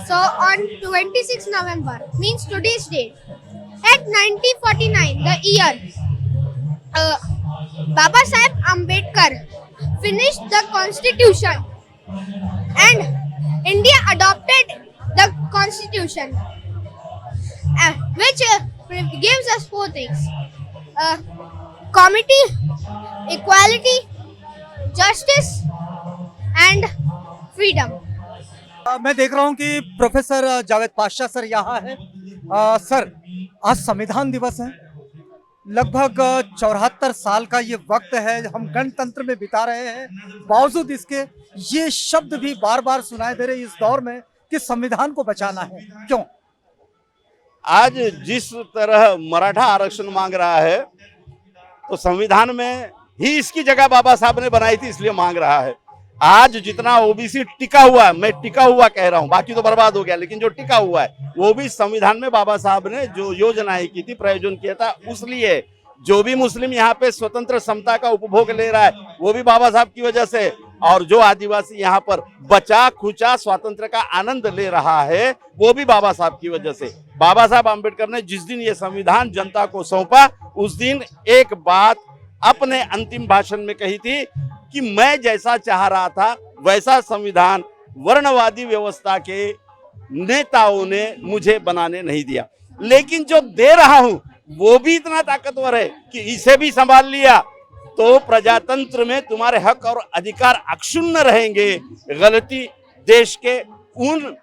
So on 26 November means today's date. At 1949, the year, Baba Saheb Ambedkar finished the constitution and India adopted the constitution, which gives us four things: comity, equality, justice and freedom. मैं देख रहा हूं कि professor Javed पातशाह sir यहाँ है। Sir, आज संविधान दिवस है। लगभग 74 साल का ये वक्त है हम गणतंत्र में बिता रहे हैं। बावजूद इसके ये शब्द भी बार बार सुनाई दे रहे इस दौर में कि संविधान को बचाना है। क्यों? आज जिस तरह मराठा आरक्षण मांग रहा है तो संविधान में ही इसकी जगह बाबा साहब ने बनाई थी, इसलिए मांग रहा है। आज जितना ओबीसी टिका हुआ है, मैं टिका हुआ कह रहा हूं, बाकी तो बर्बाद हो गया, लेकिन जो टिका हुआ है वो भी संविधान में बाबा साहब ने जो योजनाएं की थी, प्रयोजन किया था, उसलिए जो भी मुस्लिम यहाँ पे स्वतंत्र समता का उपभोग ले रहा है वो भी बाबा साहब की वजह से, और जो आदिवासी यहाँ पर बचा खुचा स्वातंत्र का आनंद ले रहा है वो भी बाबा साहब की वजह से। बाबा साहब आम्बेडकर ने जिस दिन ये संविधान जनता को सौंपा उस दिन एक बात अपने अंतिम भाषण में कही थी कि मैं जैसा चाह रहा था वैसा संविधान वर्णवादी व्यवस्था के नेताओं ने मुझे बनाने नहीं दिया, लेकिन जो दे रहा हूं वो भी इतना ताकतवर है कि इसे भी संभाल लिया तो प्रजातंत्र में तुम्हारे हक और अधिकार अक्षुण्ण रहेंगे। गलती देश के उन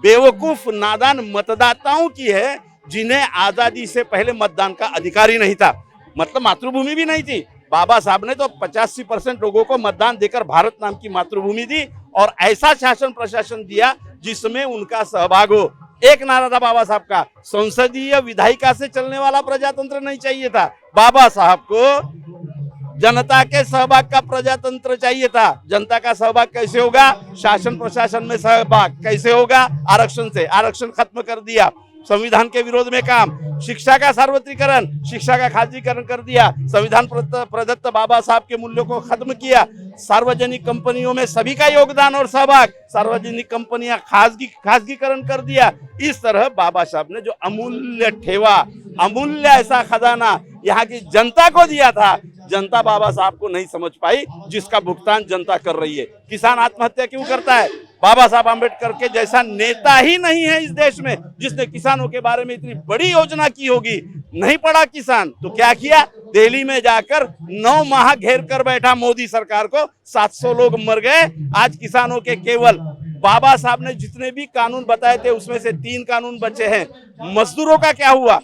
बेवकूफ नादान मतदाताओं की है जिन्हें आजादी से पहले मतदान का अधिकार ही नहीं था, मतलब मातृभूमि भी नहीं थी। बाबा साहब ने तो 85% लोगों को मतदान देकर भारत नाम की मातृभूमि दी और ऐसा शासन प्रशासन दिया जिसमें उनका सहभाग हो। एक नारा था बाबा साहब का, संसदीय विधायिका से चलने वाला प्रजातंत्र नहीं चाहिए था, बाबा साहब को जनता के सहभाग का प्रजातंत्र चाहिए था। जनता का सहभाग कैसे होगा? शासन प्रशासन में सहभाग कैसे होगा? आरक्षण से। आरक्षण खत्म कर दिया, संविधान के विरोध में काम। शिक्षा का सार्वत्रिकरण, शिक्षा का खासगीकरण कर दिया, संविधान प्रदत्त बाबा साहब के मूल्यों को खत्म किया। सार्वजनिक कंपनियों में सभी का योगदान और सहभाग, सार्वजनिक कंपनियां खासगीकरण कर दिया। इस तरह बाबा साहब ने जो अमूल्य ठेवा, अमूल्य ऐसा खजाना यहाँ की जनता को दिया था, जनता बाबा साहब को नहीं समझ पाई, जिसका भुगतान जनता कर रही है। किसान आत्महत्या क्यों करता है? बाबा साहब आम्बेडकर के जैसा नेता ही नहीं है इस देश में जिसने किसानों के बारे में इतनी बड़ी योजना की होगी। नहीं पड़ा किसान तो क्या किया? दिल्ली में जाकर 9 माह घेर कर बैठा मोदी सरकार को, 700 लोग मर गए। आज किसानों के केवल बाबा साहब ने जितने भी कानून बताए थे उसमें से 3 कानून बचे हैं। मजदूरों का क्या हुआ?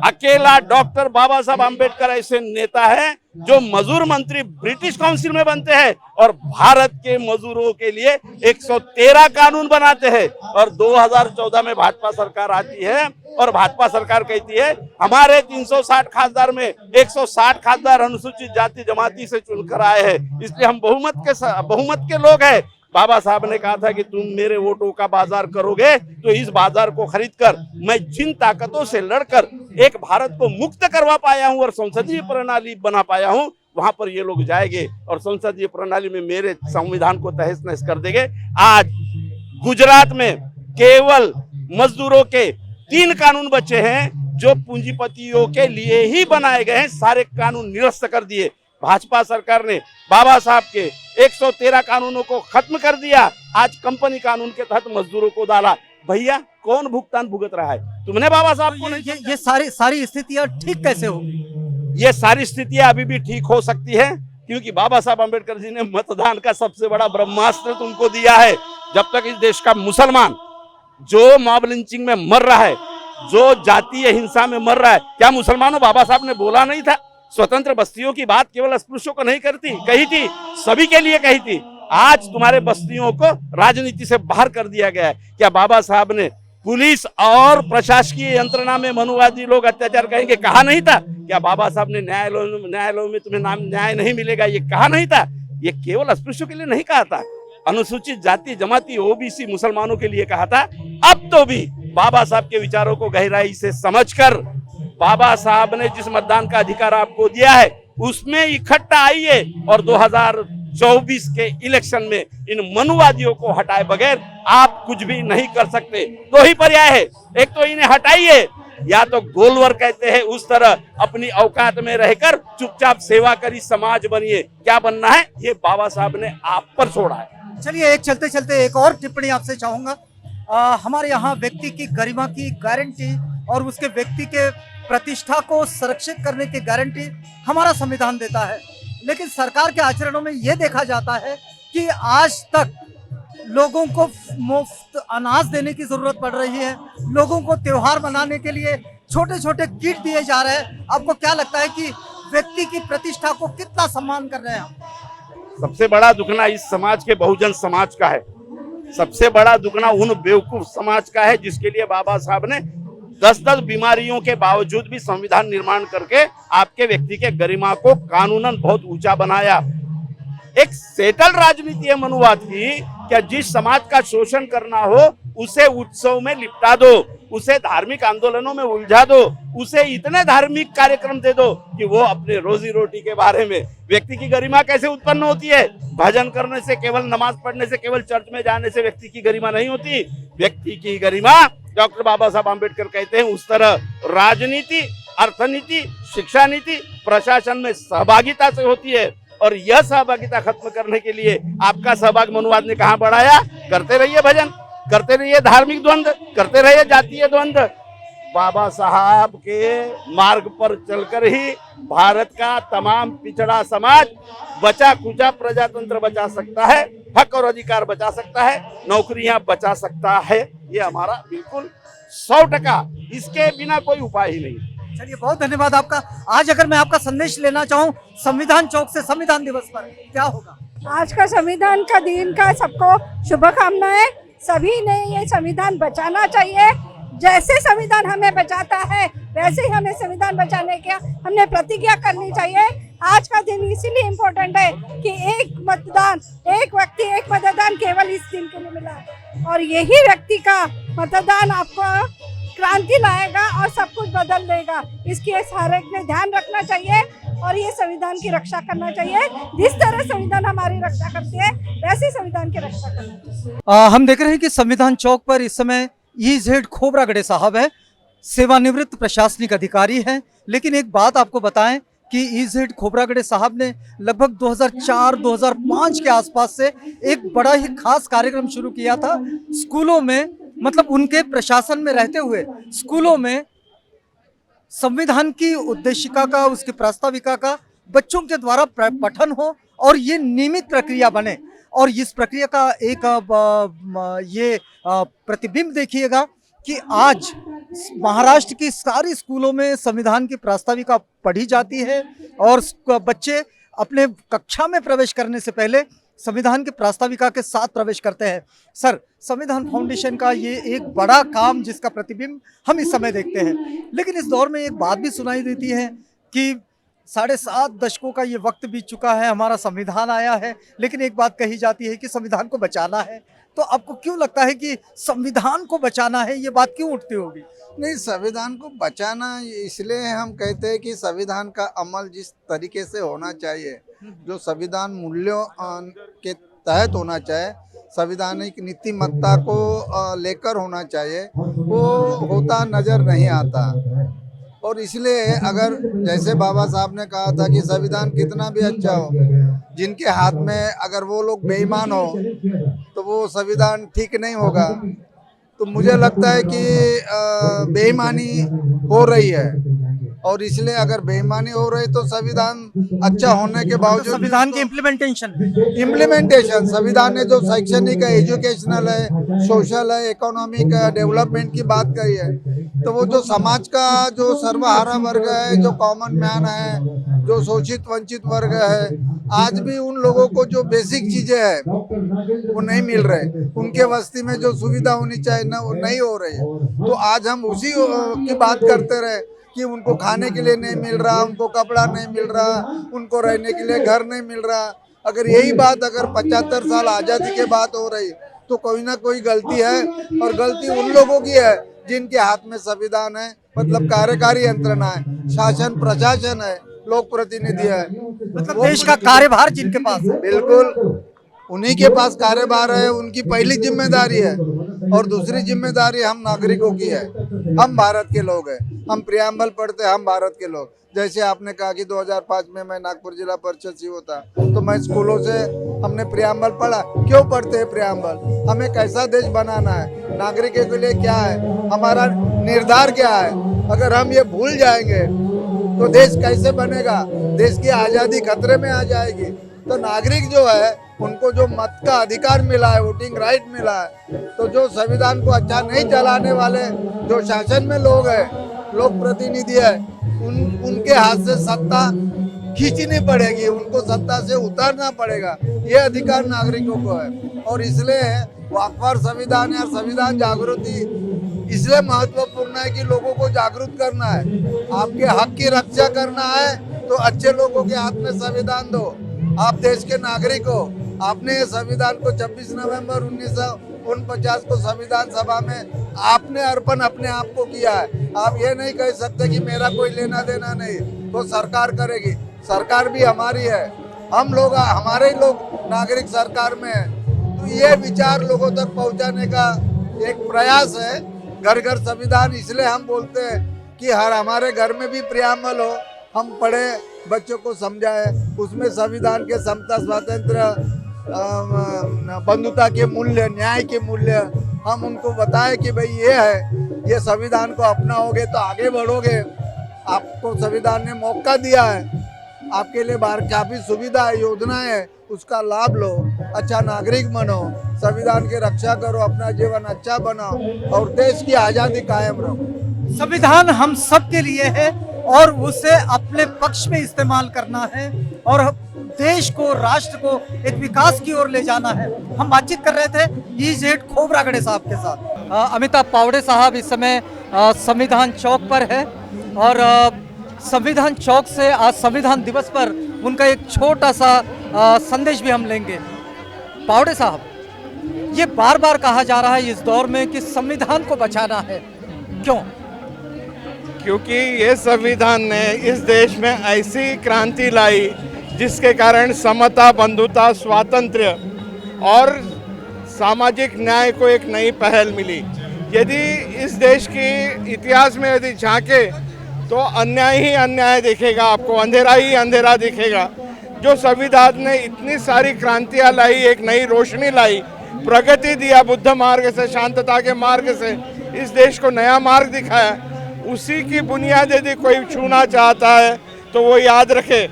अकेला डॉक्टर बाबा साहब आम्बेडकर ऐसे नेता है जो मजदूर मंत्री ब्रिटिश काउंसिल में बनते हैं और भारत के मजदूरों के लिए 113 कानून बनाते हैं। और 2014 में भाजपा सरकार आती है और भाजपा सरकार कहती है हमारे 360 खासदार में 160 खासदार अनुसूचित जाति जमाती से चुनकर आए हैं, इसलिए हम बहुमत के लोग हैं। बाबा साहब ने कहा था कि तुम मेरे वोटों का बाजार करोगे तो इस बाजार को खरीदकर मैं जिन ताकतों से लड़कर एक भारत को मुक्त करवा पाया हूं और संसदीय प्रणाली बना पाया हूं, वहां पर ये लोग जाएंगे और संसदीय प्रणाली में मेरे संविधान को तहस नहस कर देंगे। आज गुजरात में केवल मजदूरों के 3 कानून बचे हैं जो पूंजीपतियों के लिए ही बनाए गए हैं, सारे कानून निरस्त कर दिए। भाजपा सरकार ने बाबा साहब के 113 कानूनों को खत्म कर दिया। आज कंपनी कानून के तहत मजदूरों को डाला। भैया कौन भुगतान भुगत रहा है? तुमने बाबा साहब को नहीं। ये सारी स्थितियां ठीक कैसे होगी? ये सारी स्थितियां अभी भी ठीक हो सकती है क्योंकि बाबा साहब आम्बेडकर जी ने मतदान का सबसे बड़ा ब्रह्मास्त्र तुमको दिया है। जब तक इस देश का मुसलमान जो मॉब लिंचिंग में मर रहा है, जो जातीय हिंसा में मर रहा है, क्या मुसलमानों बाबा साहब ने बोला नहीं था? स्वतंत्र बस्तियों की बात केवल अस्पृश्यों को नहीं कही थी, सभी के लिए कही थी। आज तुम्हारे बस्तियों को राजनीति से बाहर कर दिया गया है। क्या बाबा साहब ने पुलिस और प्रशासकीय यंत्रणा में मनुवादी लोग अत्याचार करेंगे कहा नहीं था? क्या बाबा साहब ने न्यायालयों में तुम्हें न्याय नहीं मिलेगा ये कहा नहीं था? ये केवल अस्पृश्यों के लिए नहीं कहा था, अनुसूचित जाति जमाती ओबीसी मुसलमानों के लिए कहा था। अब तो भी बाबा साहब के विचारों को गहराई से समझकर बाबा साहब ने जिस मतदान का अधिकार आपको दिया है उसमें इकट्ठा आइए और 24 के इलेक्शन में इन मनुवादियों को हटाए बगैर आप कुछ भी नहीं कर सकते। दो ही पर्याय है, एक तो इन्हें हटाइए, या तो गोलवर कहते हैं उस तरह अपनी औकात में रहकर चुपचाप सेवा करी समाज बनिए। क्या बनना है ये बाबा साहब ने आप पर छोड़ा है। चलिए, एक चलते चलते एक और टिप्पणी आपसे चाहूंगा। हमारे यहाँ व्यक्ति की गरिमा की गारंटी और उसके व्यक्ति के प्रतिष्ठा को संरक्षित करने की गारंटी हमारा संविधान देता है, लेकिन सरकार के आचरणों में यह देखा जाता है कि आज तक लोगों को मुफ्त अनाज देने की जरूरत पड़ रही है, लोगों को त्योहार मनाने के लिए छोटे छोटे किट दिए जा रहे हैं। आपको क्या लगता है कि व्यक्ति की प्रतिष्ठा को कितना सम्मान कर रहे हैं हम? सबसे बड़ा दुखना इस समाज के बहुजन समाज का है, सबसे बड़ा दुखना उन बेवकूफ समाज का है जिसके लिए बाबा साहब ने 10-10 बीमारियों के बावजूद भी संविधान निर्माण करके आपके व्यक्ति के गरिमा को कानूनन बहुत ऊंचा बनाया। एक सेटल राजनीति है मनुवाद की, क्या जिस समाज का शोषण करना हो उसे उत्सव में लिपटा दो, उसे धार्मिक आंदोलनों में उलझा दो, उसे इतने धार्मिक कार्यक्रम दे दो कि वो अपने रोजी रोटी के बारे में। व्यक्ति की गरिमा कैसे उत्पन्न होती है? भजन करने से, केवल नमाज पढ़ने से, केवल चर्च में जाने से व्यक्ति की गरिमा नहीं होती। व्यक्ति की गरिमा डॉक्टर बाबा साहब आम्बेडकर कहते हैं उस तरह राजनीति, अर्थनीति, शिक्षा नीति, प्रशासन में सहभागिता से होती है। और यह सहभागिता खत्म करने के लिए आपका सहभाग मनुवाद ने कहां बढ़ाया? करते रहिए भजन, करते रहिए धार्मिक द्वंद्व, करते रहिए जातीय द्वंद्व। बाबा साहब के मार्ग पर चलकर ही भारत का तमाम पिछड़ा समाज बचा कुचा प्रजातंत्र बचा सकता है, हक और अधिकार बचा सकता है, नौकरियां बचा सकता है। ये हमारा बिल्कुल 100%, इसके बिना कोई उपाय ही नहीं। चलिए, बहुत धन्यवाद आपका। आज अगर मैं आपका संदेश लेना चाहूँ संविधान चौक से संविधान दिवस पर, क्या होगा? आज का संविधान का दिन का सबको शुभकामनाएं। सभी ने ये संविधान बचाना चाहिए। जैसे संविधान हमें बचाता है वैसे ही हमें संविधान बचाने की हमने प्रतिज्ञा करनी चाहिए। आज का दिन इसीलिए इम्पोर्टेंट है कि एक मतदान, एक व्यक्ति, एक मतदान केवल इस दिन के लिए मिला, और यही व्यक्ति का मतदान आपको क्रांति लाएगा और सब कुछ बदल देगा। इसकी हर एक ने ध्यान रखना चाहिए और ये संविधान की रक्षा करना चाहिए। जिस तरह संविधान हमारी रक्षा करती है वैसे संविधान की रक्षा करना चाहिए। हम देख रहे हैं कि संविधान चौक पर इस समय EZ खोबरागड़े साहब है, सेवानिवृत्त प्रशासनिक अधिकारी हैं। लेकिन एक बात आपको बताएं कि EZ खोबरागड़े साहब ने लगभग 2004-2005 के आसपास से एक बड़ा ही खास कार्यक्रम शुरू किया था स्कूलों में, मतलब उनके प्रशासन में रहते हुए स्कूलों में संविधान की उद्देशिका का, उसकी प्रास्ताविका का बच्चों के द्वारा पठन हो और ये नियमित प्रक्रिया बने। और इस प्रक्रिया का एक प्रतिबिंब देखिएगा कि आज महाराष्ट्र की सारी स्कूलों में संविधान की प्रास्ताविका पढ़ी जाती है और बच्चे अपने कक्षा में प्रवेश करने से पहले संविधान की प्रास्ताविका के साथ प्रवेश करते हैं। सर, संविधान फाउंडेशन का ये एक बड़ा काम जिसका प्रतिबिंब हम इस समय देखते हैं, लेकिन इस दौर में एक बात भी सुनाई देती है कि 7.5 दशकों का ये वक्त बीत चुका है, हमारा संविधान आया है, लेकिन एक बात कही जाती है कि संविधान को बचाना है। तो आपको क्यों लगता है कि संविधान को बचाना है, ये बात क्यों उठती होगी? नहीं, संविधान को बचाना इसलिए हम कहते हैं कि संविधान का अमल जिस तरीके से होना चाहिए, जो संविधान मूल्यों के तहत होना चाहिए, संवैधानिक नीतिमत्ता को लेकर होना चाहिए, वो होता नजर नहीं आता। और इसलिए अगर जैसे बाबा साहब ने कहा था कि संविधान कितना भी अच्छा हो, जिनके हाथ में अगर वो लोग बेईमान हो तो वो संविधान ठीक नहीं होगा। तो मुझे लगता है कि बेईमानी हो रही है, और इसलिए अगर बेईमानी हो रही तो संविधान अच्छा होने के बावजूद संविधान की इम्प्लीमेंटेशन संविधान ने जो शैक्षणिक है, एजुकेशनल है, सोशल है, इकोनॉमिक डेवलपमेंट की बात करी है, तो वो जो समाज का जो सर्वहारा वर्ग है, जो कॉमन मैन है, जो शोषित वंचित वर्ग है, आज भी उन लोगों को जो बेसिक चीजें है वो नहीं मिल रहे, उनके बस्ती में जो सुविधा होनी चाहिए ना वो नहीं हो रही है। तो आज हम उसी की बात करते रहे कि उनको खाने के लिए नहीं मिल रहा, उनको कपड़ा नहीं मिल रहा, उनको रहने के लिए घर नहीं मिल रहा। अगर यही बात अगर 75 साल आज़ादी के बाद हो रही तो कोई ना कोई गलती है, और गलती उन लोगों की है जिनके हाथ में संविधान है, मतलब कार्यकारी यंत्रणा है, शासन प्रशासन है, लोक प्रतिनिधि है। मतलब देश का कार्यभार जिनके पास है। बिल्कुल उन्हीं के पास कार्यभार है, उनकी पहली जिम्मेदारी है और दूसरी जिम्मेदारी हम नागरिकों की है। हम भारत के लोग हैं, हम प्रियम्बल पढ़ते हैं, हम भारत के लोग। जैसे आपने कहा कि 2005 में मैं नागपुर जिला परिषद सीईओ था, तो मैं स्कूलों से हमने प्रियम्बल पढ़ा। क्यों पढ़ते हैं प्रियम्बल? हमें कैसा देश बनाना है, नागरिकों के लिए क्या है, हमारा निर्धार क्या है। अगर हम ये भूल जाएंगे तो देश कैसे बनेगा? देश की आज़ादी खतरे में आ जाएगी। तो नागरिक जो है उनको जो मत का अधिकार मिला है, वोटिंग राइट मिला है, तो जो संविधान को अच्छा नहीं चलाने वाले जो शासन में लोग हैं, लोक प्रतिनिधि है, उनके हाथ से सत्ता खींचनी पड़ेगी, उनको सत्ता से उतारना पड़ेगा। ये अधिकार नागरिकों को है और इसलिए वाकफार संविधान या संविधान जागृति इसलिए महत्वपूर्ण है कि लोगों को जागरूक करना है। आपके हक की रक्षा करना है तो अच्छे लोगों के हाथ में संविधान दो। आप देश के नागरिक हो, आपने संविधान को 26 नवंबर 1949 को संविधान सभा में आपने अर्पण अपने आप को किया है। आप ये नहीं कह सकते कि मेरा कोई लेना देना नहीं, तो सरकार करेगी। सरकार भी हमारी है, हम लोग हमारे लोग नागरिक सरकार में है। तो ये विचार लोगों तक पहुंचाने का एक प्रयास है। घर घर संविधान इसलिए हम बोलते हैं कि हमारे घर में भी प्रियम्बल हो, हम पढ़े, बच्चों को समझाए, उसमें संविधान के समता, स्वातंत्र, बंधुता के मूल्य, न्याय के मूल्य हम उनको बताएं कि भाई ये है, ये संविधान को अपनाओगे तो आगे बढ़ोगे। आपको संविधान ने मौका दिया है, आपके लिए बाहर काफी सुविधा है, योजनाएं है, उसका लाभ लो, अच्छा नागरिक बनो, संविधान की रक्षा करो, अपना जीवन अच्छा बनाओ और देश की आज़ादी कायम रखो। संविधान हम सब के लिए है और उसे अपने पक्ष में इस्तेमाल करना है और देश को, राष्ट्र को एक विकास की ओर ले जाना है। हम बातचीत कर रहे थे EZ खोबरागड़े साहब के साथ। अमिताभ पावड़े साहब इस समय संविधान चौक पर है और संविधान चौक से आज संविधान दिवस पर उनका एक छोटा सा संदेश भी हम लेंगे। पावड़े साहब, ये बार बार कहा जा रहा है इस दौर में कि संविधान को बचाना है, क्यों? क्योंकि ये संविधान ने इस देश में ऐसी क्रांति लाई जिसके कारण समता, बंधुता, स्वातंत्र्य और सामाजिक न्याय को एक नई पहल मिली। यदि इस देश की इतिहास में यदि झांके तो अन्याय ही अन्याय दिखेगा, आपको अंधेरा ही अंधेरा दिखेगा। जो संविधान ने इतनी सारी क्रांतियां लाई, एक नई रोशनी लाई, प्रगति दिया, बुद्ध मार्ग से, शांतता के मार्ग से इस देश को नया मार्ग दिखाया, उसी की बुनियाद यदि कोई छूना चाहता है तो वो याद रखे,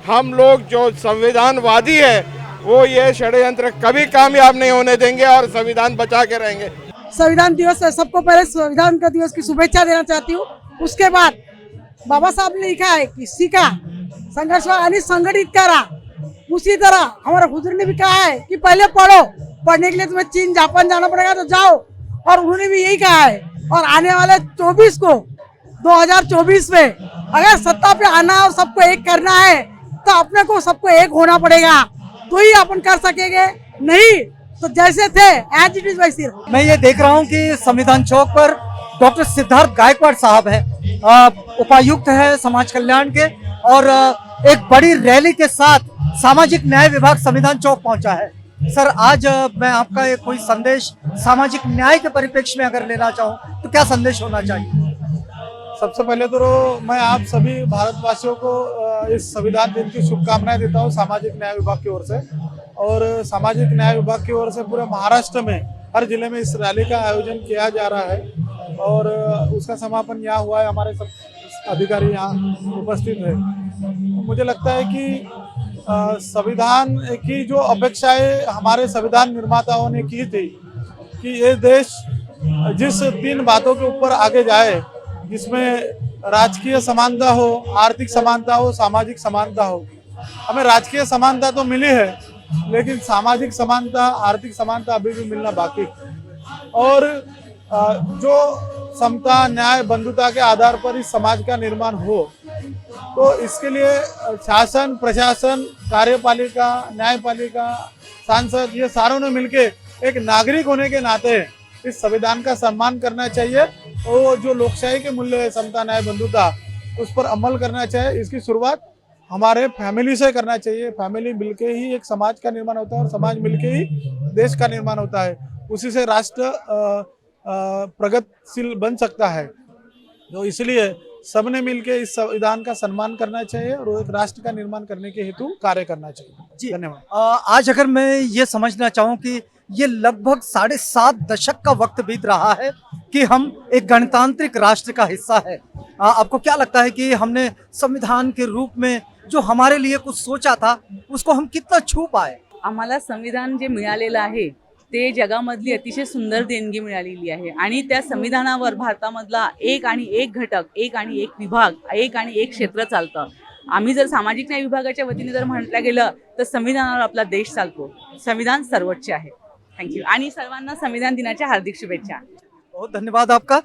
हम लोग जो संविधानवादी है वो ये षड्यंत्र कभी कामयाब नहीं होने देंगे और संविधान बचा के रहेंगे। संविधान दिवस है, सबको पहले संविधान का दिवस की शुभेच्छा देना चाहती हूँ। उसके बाद बाबा साहब ने लिखा है कि सीखा, संघर्ष आणि संगठित करा। उसी तरह हमारा हुजूर ने भी कहा है कि पहले पढ़ो, पढ़ने के लिए तुम्हें चीन, जापान जाना पड़ेगा तो जाओ, और उन्होंने भी यही कहा है। और आने वाले 2024 में अगर सत्ता पे आना और सबको एक करना है तो अपने को सबको एक होना पड़ेगा, तो ही अपन कर सकेंगे, नहीं तो जैसे थे एज इट इज वैसे। मैं ये देख रहा हूँ कि संविधान चौक पर डॉक्टर सिद्धार्थ गायकवाड़ साहब है, उपायुक्त है समाज कल्याण के, और एक बड़ी रैली के साथ सामाजिक न्याय विभाग संविधान चौक पहुंचा है। सर, आज मैं आपका एक कोई संदेश सामाजिक न्याय के परिप्रेक्ष्य में अगर लेना चाहूँ तो क्या संदेश होना चाहिए? सबसे पहले तो मैं आप सभी भारतवासियों को इस संविधान दिन की शुभकामनाएं देता हूं सामाजिक न्याय विभाग की ओर से। और सामाजिक न्याय विभाग की ओर से पूरे महाराष्ट्र में हर जिले में इस रैली का आयोजन किया जा रहा है और उसका समापन यहाँ हुआ है। हमारे सब अधिकारी यहाँ उपस्थित है। मुझे लगता है कि संविधान की जो अपेक्षाएं हमारे संविधान निर्माताओं ने की थी कि ये देश जिस 3 बातों के ऊपर आगे जाए, जिसमें राजकीय समानता हो, आर्थिक समानता हो, सामाजिक समानता हो। हमें राजकीय समानता तो मिली है, लेकिन सामाजिक समानता, आर्थिक समानता अभी भी मिलना बाकी। और जो समता, न्याय, बंधुता के आधार पर इस समाज का निर्माण हो, तो इसके लिए शासन, प्रशासन, कार्यपालिका, न्यायपालिका, सांसद, ये सारों ने मिलके एक नागरिक होने के नाते इस संविधान का सम्मान करना चाहिए और जो लोकशाही के मूल्य है, समता, न्याय, बंधुता, उस पर अमल करना चाहिए। इसकी शुरुआत हमारे फैमिली से करना चाहिए। फैमिली मिलके ही एक समाज का निर्माण होता है और समाज मिलके ही देश का निर्माण होता है। उसी से राष्ट्र प्रगतिशील बन सकता है। तो इसलिए सबने मिलके इस संविधान का सम्मान करना चाहिए और एक राष्ट्र का निर्माण करने के हेतु कार्य करना चाहिए। धन्यवाद। आज अगर मैं ये समझना चाहूँ कि ये लगभग 7.5 दशक का वक्त बीत रहा है कि हम एक गणतांत्रिक राष्ट्र का हिस्सा है, आपको क्या लगता है कि हमने संविधान के रूप में जो हमारे लिए कुछ सोचा था उसको हम कितना छू पाए? आम्हाला संविधान जे मिळालेलं आहे ते जगामधली अतिशय सुंदर देणगी मिळालेली आहे आणि त्या संविधानावर भारतामधला एक आणि एक घटक, एक आणि एक विभाग, एक आणि एक क्षेत्र चालतं। आम्ही जर सामाजिक न्याय विभागाच्या वतीने जर म्हटलं गेलं तर संविधानावर आपला देश चालतो। संविधान सर्वोच्च आहे। थँक्यू आणि सर्वांना संविधान दिनाच्या हार्दिक शुभेच्छा। बहुत धन्यवाद आपका।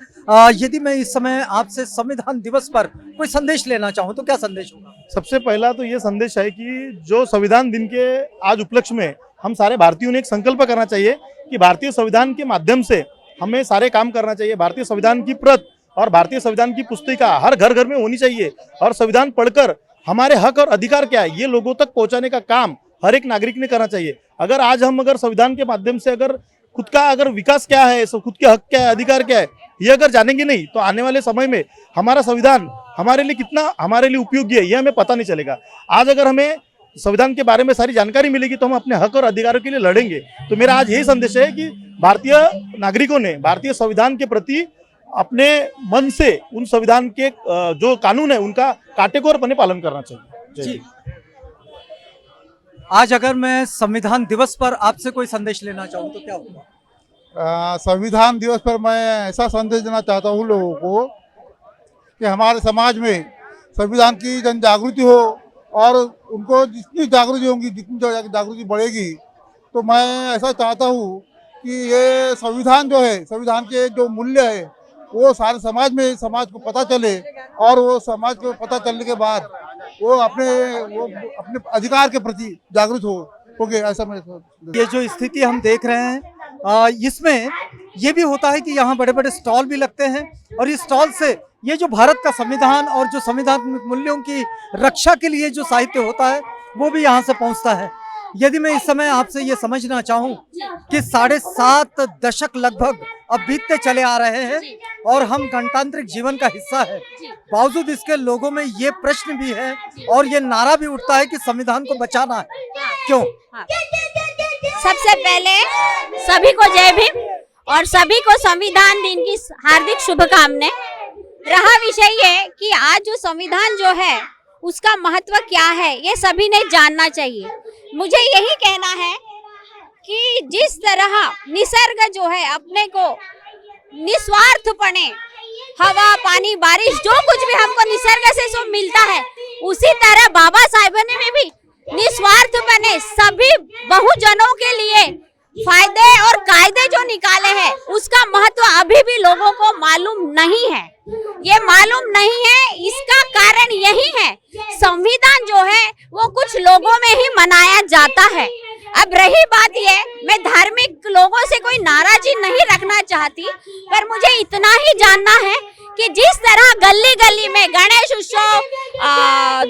यदि मैं इस समय आपसे संविधान दिवस पर कोई संदेश लेना चाहूँ तो क्या संदेश होगा? सबसे पहला तो ये संदेश है कि जो संविधान दिन के आज उपलक्ष्य में हम सारे भारतीयों ने एक संकल्प करना चाहिए कि भारतीय संविधान के माध्यम से हमें सारे काम करना चाहिए। भारतीय संविधान की प्रत और भारतीय संविधान की पुस्तिका हर घर घर में होनी चाहिए और संविधान पढ़कर हमारे हक और अधिकार क्या है ये लोगों तक पहुंचाने का काम हर एक नागरिक ने करना चाहिए। अगर आज हम संविधान के माध्यम से खुद का विकास क्या है, खुद के हक क्या है, अधिकार क्या है, ये अगर जानेंगे नहीं तो आने वाले समय में हमारा संविधान हमारे लिए कितना हमारे लिए उपयोगी है ये हमें पता नहीं चलेगा। आज अगर हमें संविधान के बारे में सारी जानकारी मिलेगी तो हम अपने हक और अधिकारों के लिए लड़ेंगे। तो मेरा आज यही संदेश है कि भारतीय नागरिकों ने भारतीय संविधान के प्रति अपने मन से उन संविधान के जो कानून है उनका काटेकोरपणे पालन करना चाहिए। जी। आज अगर मैं संविधान दिवस पर आपसे कोई संदेश लेना चाहूँ तो क्या होगा? संविधान दिवस पर मैं ऐसा संदेश देना चाहता हूँ लोगों को कि हमारे समाज में संविधान की जन जागृति हो और उनको जितनी जागृति होगी, जितनी जागृति बढ़ेगी, तो मैं ऐसा चाहता हूँ कि ये संविधान जो है, संविधान के जो मूल्य है वो सारे समाज को पता चले और वो समाज को पता चलने के बाद वो अपने अधिकार के प्रति जागरूक हो गए। ऐसा मैं ये जो स्थिति हम देख रहे हैं इसमें ये भी होता है कि यहाँ बड़े बड़े स्टॉल भी लगते हैं और इस स्टॉल से ये जो भारत का संविधान और जो संविधान मूल्यों की रक्षा के लिए जो साहित्य होता है वो भी यहाँ से पहुँचता है। यदि मैं इस समय आपसे ये समझना चाहूँ कि 7.5 दशक लगभग अब बीतते चले आ रहे हैं और हम गणतांत्रिक जीवन का हिस्सा है, बावजूद इसके लोगों में ये प्रश्न भी है और ये नारा भी उठता है कि संविधान को बचाना है, क्यों? सबसे पहले सभी को जय भीम और सभी को संविधान दिन की हार्दिक शुभकामनाएं। रहा विषय ये कि आज जो संविधान जो है उसका महत्व क्या है ये सभी ने जानना चाहिए। मुझे यही कहना है कि जिस तरह निसर्ग जो है अपने को निस्वार्थपणे हवा पानी बारिश जो कुछ भी हमको निसर्ग से सब मिलता है उसी तरह बाबा साहेब ने भी निस्वार्थपणे सभी बहुजनों के लिए फायदे और कायदे जो निकाले हैं उसका महत्व अभी भी लोगों को मालूम नहीं है। ये मालूम नहीं है, इसका कारण यही है संविधान जो है वो कुछ लोगों में ही मनाया जाता है। अब रही बात ये, मैं धार्मिक लोगों से कोई नाराजगी नहीं रखना चाहती, पर मुझे इतना ही जानना है कि जिस तरह गली गली में गणेश उत्सव,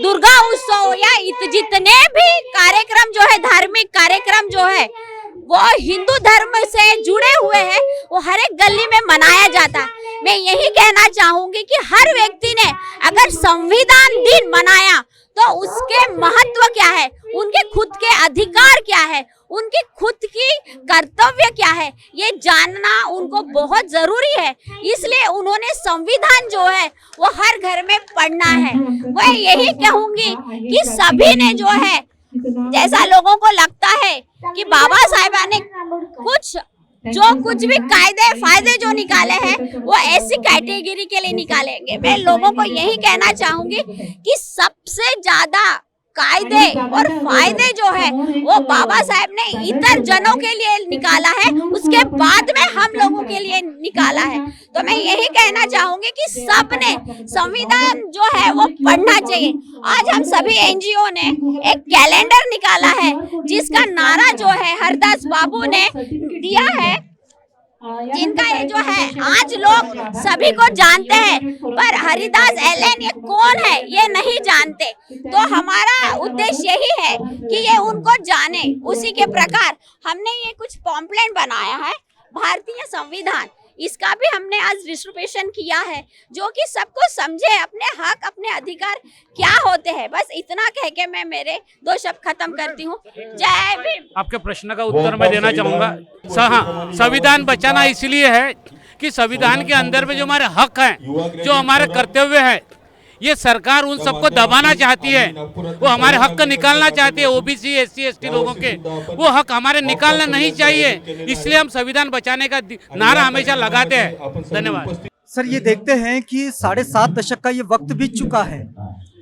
दुर्गा उत्सव या जितने भी कार्यक्रम जो है धार्मिक कार्यक्रम जो है वो हिंदू धर्म से जुड़े हुए हैं वो हर एक गली में मनाया जाता है। मैं यही कहना चाहूंगी कि हर व्यक्ति ने अगर संविधान दिन मनाया तो उसके महत्व क्या है, उनके खुद के अधिकार क्या है, उनकी खुद की कर्तव्य क्या है ये जानना उनको बहुत जरूरी है। इसलिए उन्होंने संविधान जो है वो हर घर में पढ़ना है। मैं यही कहूंगी कि सभी ने जो है, जैसा लोगों को लगता है कि बाबा साहेब ने कुछ भी कायदे फायदे जो निकाले हैं वो ऐसी कैटेगरी के लिए निकालेंगे। मैं लोगों को यही कहना चाहूंगी कि सबसे ज्यादा कायदे और फायदे जो है वो बाबा साहेब ने इतर जनों के लिए निकाला है, उसके बाद में हम लोगों के लिए निकाला है। तो मैं यही कहना चाहूंगी कि सबने संविधान जो है वो पढ़ना चाहिए। आज हम सभी एनजीओ ने एक कैलेंडर निकाला है जिसका नारा जो है हरदास बाबू ने दिया है, जिनका ये जो है आज लोग सभी को जानते हैं, पर हरिदास एलन ये कौन है ये ये नहीं जानते। तो हमारा उद्देश्य यही है कि ये उनको जाने। उसी के प्रकार हमने ये कुछ पॉम्पलेट बनाया है, भारतीय संविधान, इसका भी हमने आज डिस्ट्रीब्यूशन किया है, जो कि सबको समझे अपने हक अपने अधिकार क्या होते हैं। बस इतना कह के मैं मेरे 2 शब्द खत्म करती हूँ। जय भीम। आपके प्रश्न का उत्तर मैं देना चाहूँगा। हाँ, संविधान बचाना इसलिए है कि संविधान के अंदर में जो हमारे हक हैं, जो हमारे कर्तव्य हैं, ये सरकार उन सबको दबाना चाहती है। वो हमारे हक निकालना चाहती है। ओबीसी SC ST लोगों के वो हक हमारे निकालना नहीं चाहिए, इसलिए हम संविधान बचाने का नारा हमेशा लगाते हैं। धन्यवाद। सर, ये देखते हैं कि 7.5 दशक का ये वक्त बीत चुका है,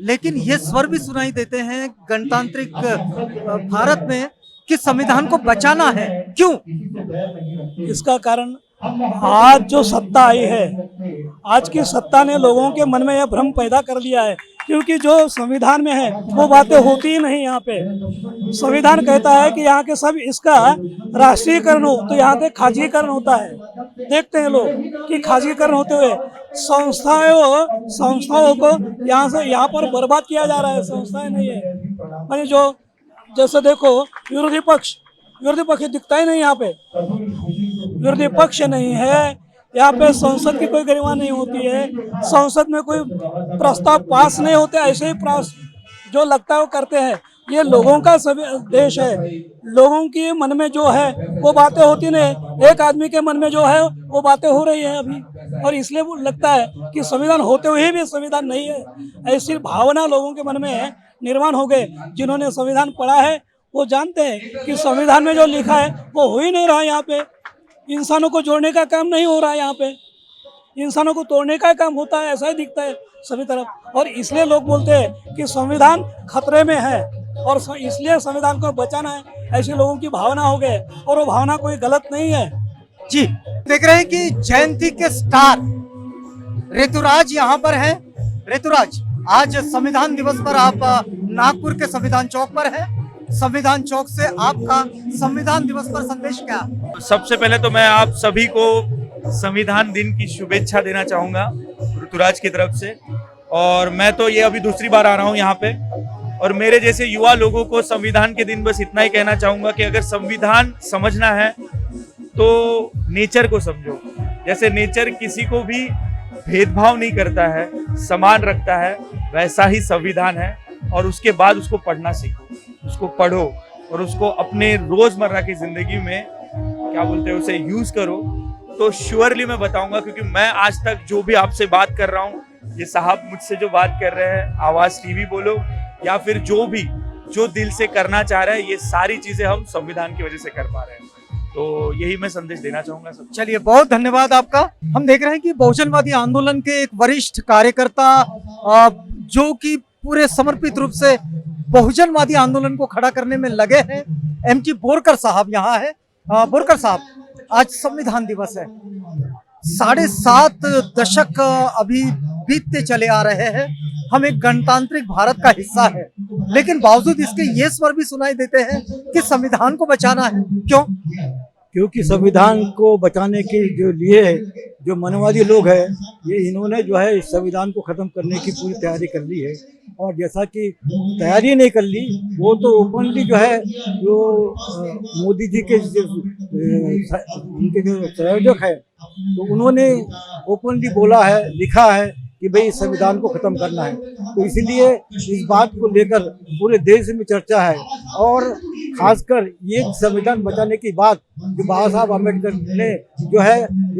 लेकिन ये स्वर भी सुनाई देते हैं गणतांत्रिक भारत में कि संविधान को बचाना है। क्यों? इसका कारण आज जो सत्ता आई है, आज की सत्ता ने लोगों के मन में यह भ्रम पैदा कर दिया है, क्योंकि जो संविधान में है वो बातें होती ही नहीं। यहाँ पे संविधान कहता है कि यहाँ के सब इसका राष्ट्रीयकरण हो, तो यहाँ पे खाजगीकरण होता है। देखते हैं लोग कि खाजगीकरण होते हुए संस्थाओं को यहाँ पर बर्बाद किया जा रहा है। संस्थाएं नहीं है, यानी जो जैसे देखो विरोधी पक्ष दिखता ही नहीं। यहाँ पे विरोधी पक्ष नहीं है, यहाँ पे संसद की कोई गरिमा नहीं होती है, संसद में कोई प्रस्ताव पास नहीं होते, ऐसे ही जो लगता है वो करते हैं। ये लोगों का देश है, लोगों के मन में जो है वो बातें होती नहीं। एक आदमी के मन में जो है वो बातें हो रही है अभी, और इसलिए वो लगता है कि संविधान होते हुए भी संविधान नहीं है। ऐसी भावना लोगों के मन में निर्माण हो गए। जिन्होंने संविधान पढ़ा है वो जानते हैं कि संविधान में जो लिखा है वो हो ही नहीं रहा। यहाँ पे इंसानों को जोड़ने का काम नहीं हो रहा है, यहाँ पे इंसानों को तोड़ने का काम होता है, ऐसा ही दिखता है सभी तरफ। और इसलिए लोग बोलते हैं कि संविधान खतरे में है और इसलिए संविधान को बचाना है। ऐसे लोगों की भावना हो गए, और वो भावना कोई गलत नहीं है। जी, देख रहे हैं कि जयंती के स्टार ऋतुराज यहाँ पर हैं। ऋतुराज, आज संविधान दिवस पर आप नागपुर के संविधान चौक पर हैं। संविधान चौक से आपका संविधान दिवस पर संदेश क्या? सबसे पहले तो मैं आप सभी को संविधान दिन की शुभेच्छा देना चाहूँगा ऋतुराज की तरफ से। और मैं तो ये अभी दूसरी बार आ रहा हूँ यहाँ पे, और मेरे जैसे युवा लोगों को संविधान के दिन बस इतना ही कहना चाहूँगा कि अगर संविधान समझना है तो नेचर को समझो। जैसे नेचर किसी को भी भेदभाव नहीं करता है, समान रखता है, वैसा ही संविधान है। और उसके बाद उसको पढ़ना सीखो, उसको पढ़ो और उसको अपने रोजमर्रा की जिंदगी में क्या बोलते हैं उसे यूज करो। तो श्योरली मैं बताऊंगा, क्योंकि मैं आज तक जो भी आपसे बात कर रहा हूँ, ये साहब मुझसे जो बात कर रहे हैं, आवाज टीवी बोलो या फिर जो दिल से करना चाह रहे हैं, ये सारी चीजें हम संविधान की वजह से कर पा रहे हैं। तो यही मैं संदेश देना चाहूंगा सब। चलिए, बहुत धन्यवाद आपका। हम देख रहे हैं कि बहुजनवादी आंदोलन के एक वरिष्ठ कार्यकर्ता जो कि पूरे समर्पित रूप से बहुजनवादी आंदोलन को खड़ा करने में लगे हैं, MG बोरकर साहब यहाँ है। बोरकर साहब, आज संविधान दिवस है। 7.5 दशक अभी बीतते चले आ रहे हैं। हम एक गणतांत्रिक भारत का हिस्सा है, लेकिन बावजूद इसके ये स्वर भी सुनाई देते हैं कि संविधान को बचाना है। क्यों? क्योंकि संविधान को बचाने के जो लिए जो मनवादी लोग हैं, ये इन्होंने जो है इस संविधान को खत्म करने की पूरी तैयारी कर ली है। और जैसा कि तैयारी नहीं कर ली, वो तो ओपनली जो है जो मोदी जी के उनके जो संयोजक है, तो उन्होंने ओपनली बोला है, लिखा है कि भाई संविधान को खत्म करना है। तो इसीलिए इस बात को लेकर पूरे देश में चर्चा है। और खासकर ये संविधान बचाने की बात जो बाबा साहब अम्बेडकर ने जो है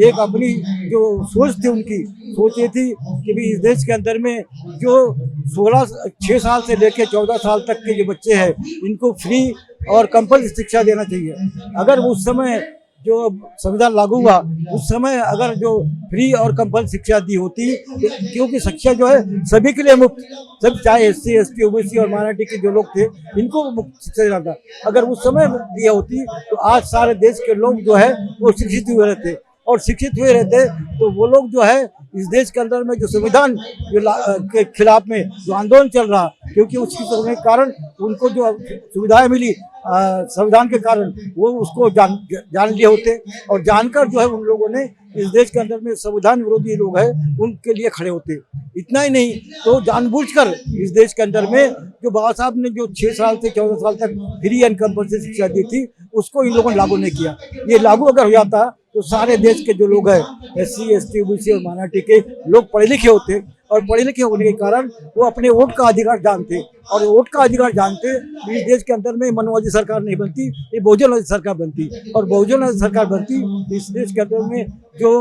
एक अपनी जो सोच थी, उनकी सोच ये थी कि भाई इस देश के अंदर में जो 6 साल से लेकर 14 साल तक के जो बच्चे हैं, इनको फ्री और कंपल्सरी शिक्षा देना चाहिए। अगर उस समय जो संविधान लागू हुआ, उस समय अगर जो फ्री और कंपल्सरी शिक्षा दी होती, क्योंकि शिक्षा जो है सभी के लिए मुफ्त, सब चाहे SC ST OBC और माइनॉरिटी के जो लोग थे, इनको मुफ्त शिक्षा देना था। अगर उस समय दिया होती तो आज सारे देश के लोग जो है वो शिक्षित हुए रहते, और शिक्षित हुए रहते तो वो लोग जो है इस देश के अंदर में जो संविधान के खिलाफ में जो आंदोलन चल रहा, क्योंकि उसके कारण उनको जो सुविधाएं मिली संविधान के कारण, वो उसको जान लिए होते। और जानकर जो है उन लोगों ने इस देश के अंदर में संविधान विरोधी लोग हैं उनके लिए खड़े होते। इतना ही नहीं तो जानबूझकर इस देश के अंदर में जो बाबा साहब ने जो 6 साल से 14 साल तक फ्री एंड कंपल्सरी शिक्षा दी थी उसको इन लोगों ने लागू नहीं किया। ये लागू अगर हो जाता तो सारे देश के जो लोग हैं SC ST OBC और माइनॉरिटी के लोग पढ़े लिखे होते और पढ़े लिखे होने के कारण वो अपने वोट का अधिकार जानते और वोट का अधिकार जानते इस देश के अंदर में मनवादी सरकार नहीं बनती, ये बहुजनवादी सरकार बनती और बहुजनवादी सरकार बनती इस देश के अंदर में जो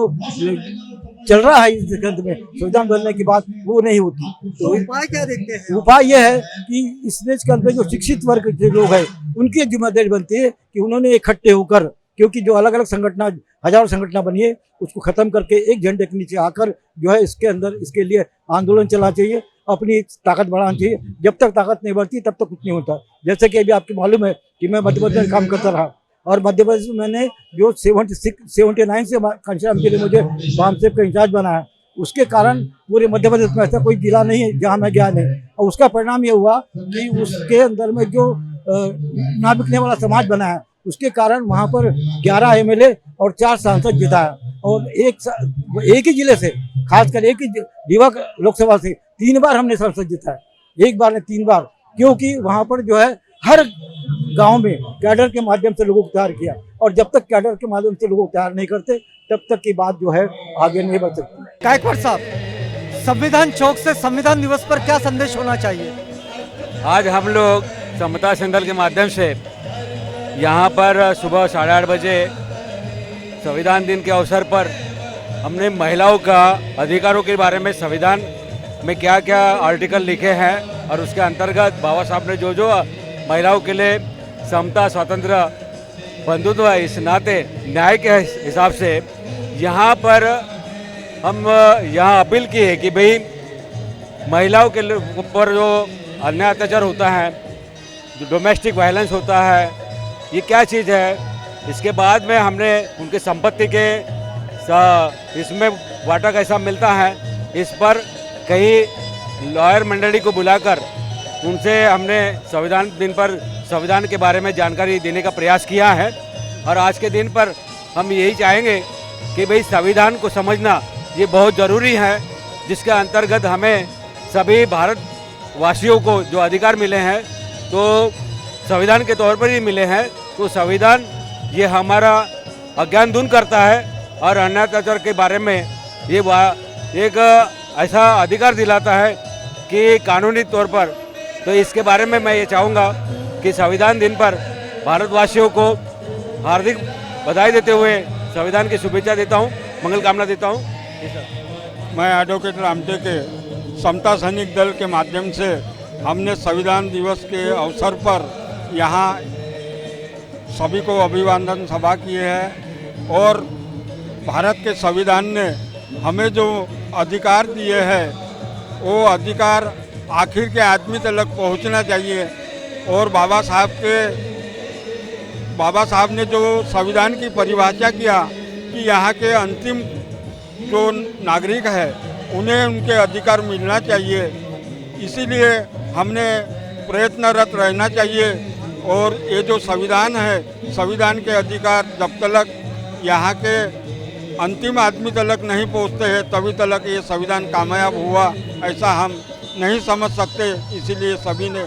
चल रहा है इस देश के अंदर में संविधान बनने की बात वो नहीं होती। तो उपाय क्या देखते हैं? उपाय यह है कि इस देश के अंदर जो शिक्षित वर्ग के लोग हैं उनकी जिम्मेदारी बनती है कि उन्होंने इकट्ठे होकर, क्योंकि जो अलग अलग संगठन हजारों संगठन बनी है उसको खत्म करके एक झंडे के नीचे आकर जो है इसके अंदर इसके लिए आंदोलन चलाना चाहिए, अपनी ताकत बढ़ाना चाहिए। जब तक ताकत नहीं बढ़ती तब तक कुछ नहीं होता। जैसे कि अभी आपको मालूम है कि मैं मध्य प्रदेश में काम करता रहा और मध्य प्रदेश में मैंने जो 79 से घनश्याम के लिए मुझे वामसेप का इंचार्ज बनाया, उसके कारण पूरे मध्य प्रदेश में ऐसा कोई जिला नहीं है जहाँ मैं गया नहीं। और उसका परिणाम ये हुआ कि उसके अंदर में जो ना बिकने वाला समाज बना है उसके कारण वहाँ पर 11 MLA और 4 सांसद जिताया और एक ही जिले से, खासकर एक ही रीवा लोकसभा से 3 बार हमने सांसद जिताया, एक बार नहीं 3 बार, क्योंकि वहाँ पर जो है हर गांव में कैडर के माध्यम से लोगों को तैयार किया और जब तक कैडर के माध्यम से लोगों को तैयार नहीं करते तब तक की बात जो है आगे नहीं बढ़ सकती। गायकवाड़ साहब, संविधान चौक से संविधान दिवस पर क्या संदेश होना चाहिए? आज हम लोग समता संदल के माध्यम से यहाँ पर सुबह 8:30 बजे संविधान दिन के अवसर पर हमने महिलाओं का अधिकारों के बारे में संविधान में क्या क्या आर्टिकल लिखे हैं और उसके अंतर्गत बाबा साहब ने जो जो महिलाओं के लिए समता स्वातंत्र्य बंधुत्व है, इस नाते न्याय के हिसाब से यहाँ पर हम यहाँ अपील की है कि भाई महिलाओं के ऊपर जो अन्याय अत्याचार होता है, जो डोमेस्टिक वायलेंस होता है, ये क्या चीज़ है। इसके बाद में हमने उनके संपत्ति के इसमें वाटा कैसा मिलता है, इस पर कई लॉयर मंडली को बुलाकर उनसे हमने संविधान दिन पर संविधान के बारे में जानकारी देने का प्रयास किया है। और आज के दिन पर हम यही चाहेंगे कि भाई संविधान को समझना ये बहुत ज़रूरी है, जिसके अंतर्गत हमें सभी भारतवासियों को जो अधिकार मिले हैं तो संविधान के तौर पर ही मिले हैं। तो संविधान ये हमारा अज्ञान दूर करता है और अन्याय अत्याचार के बारे में ये एक ऐसा अधिकार दिलाता है कि कानूनी तौर पर। तो इसके बारे में मैं ये चाहूँगा कि संविधान दिन पर भारतवासियों को हार्दिक बधाई देते हुए संविधान की शुभेच्छा देता हूँ, मंगल कामना देता हूँ। मैं एडवोकेट रामटे के समता सैनिक दल के माध्यम से हमने संविधान दिवस के अवसर पर यहाँ सभी को अभिवादन सभा किए हैं और भारत के संविधान ने हमें जो अधिकार दिए हैं वो अधिकार आखिर के आदमी तक पहुंचना चाहिए। और बाबा साहब ने जो संविधान की परिभाषा किया कि यहाँ के अंतिम जो नागरिक है उन्हें उनके अधिकार मिलना चाहिए, इसीलिए हमने प्रयत्नरत रहना चाहिए। और ये जो संविधान है, संविधान के अधिकार जब तक यहाँ के अंतिम आदमी तक नहीं पहुँचते हैं तभी तक ये संविधान कामयाब हुआ ऐसा हम नहीं समझ सकते। इसीलिए सभी ने